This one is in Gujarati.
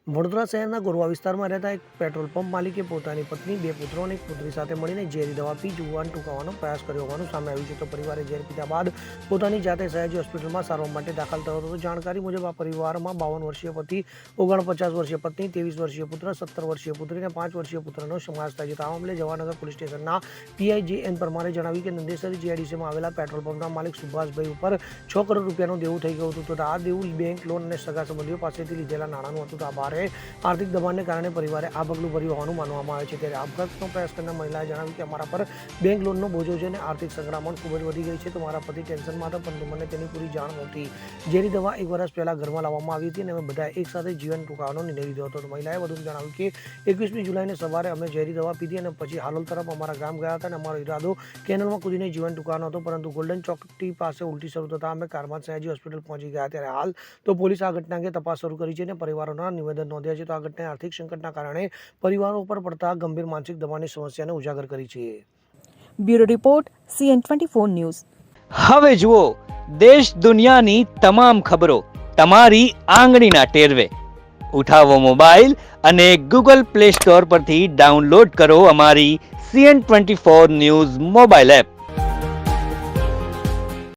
વડોદરા શહેરના ગોરવા વિસ્તારમાં રહેતા એક પેટ્રોલ પંપ માલિકે પોતાની પત્ની, 2 પુત્રો અને એક પુત્રી સાથે મળીને ઝેરી દવા પી જુવાન ટૂંકાવવાનો પ્રયાસ કર્યો હોવાનું સામે આવ્યું છે. તો પરિવારે ઝેર પીધા બાદ પોતાની જાતે સયાજી હોસ્પિટલમાં સારવાર માટે દાખલ થયો હતો. જાણકારી મુજબ આ પરિવારમાં 52 વર્ષીય પતિ, 49 વર્ષીય પત્ની, 23 વર્ષીય પુત્ર, 17 વર્ષીય પુત્રી અને 5 વર્ષીય પુત્રનો સમાવેશ થાય છે. આ મામલે જવાહરનગર પોલીસ સ્ટેશનના પીઆઈ જે.એન. પરમારે જણાવ્યું કે નંદેસરી જીઆઈડીસીમાં આવેલા પેટ્રોલ પંપના માલિક સુભાષભાઈ ઉપર 6 કરોડ રૂપિયાનું દેવું થઈ ગયું હતું. તો આ દેવું બેંક લોન અને સગા સંબંધીઓ પાસેથી લીધેલા નાણાંનું હતું. તો આ ભારે આર્થિક દબાણને કારણે પરિવારે આ પગલું ભર્યું હોવાનું માનવામાં આવે છે. ત્યારે આપઘાતનો પ્રયાસ કરનાર મહિલાએ જણાવ્યું કે અમારા પર બેંક લોનનો બોજો છે અને આર્થિક સંકળામણ ખૂબ જ વધી ગઈ છે. તો મારા પતિ ટેન્શનમાં હતા, પરંતુ મને તેની પૂરી જાણ નહોતી. ઝેરી દવા 1 વર્ષ પહેલાં ઘરમાં લાવવામાં આવી હતી અને અમે બધાએ એકસાથે જીવન ટૂંકાવવાનો નિર્ણય લીધો હતો. તો મહિલાએ વધુ જણાવ્યું કે 21મી જુલાઈને સવારે અમે ઝેરી દવા પીધી અને પછી હાલોલ તરફ અમારા ગામ ગયા હતા અને અમારો ઈરાદો કેનલમાં કૂદીને જીવન ટૂંકાવવાનો હતો, પરંતુ ગોલ્ડન ચોકટી પાસે ઉલટી શરૂ થતાં અમે કારમાં સયાજી હોસ્પિટલ પહોંચી ગયા. ત્યારે હાલ તો પોલીસ આ ઘટના અંગે તપાસ શરૂ કરી છે અને પરિવારોના નિવેદન નોંધ્યા છે. તો આ ઘટનાએ આર્થિક સંકટના કારણે પરિવારો ઉપર પડતા ગંભીર માનસિક દબાણની સમસ્યાને ઉજાગર કરી છે. Bureau report CN24 news. હવે જુઓ દેશ દુનિયાની તમામ ખબરો તમારી આંગળીના ટેરવે. ઉઠાવો મોબાઈલ અને Google Play Store પરથી ડાઉનલોડ કરો અમારી CN24 ન્યૂઝ મોબાઈલ એપ.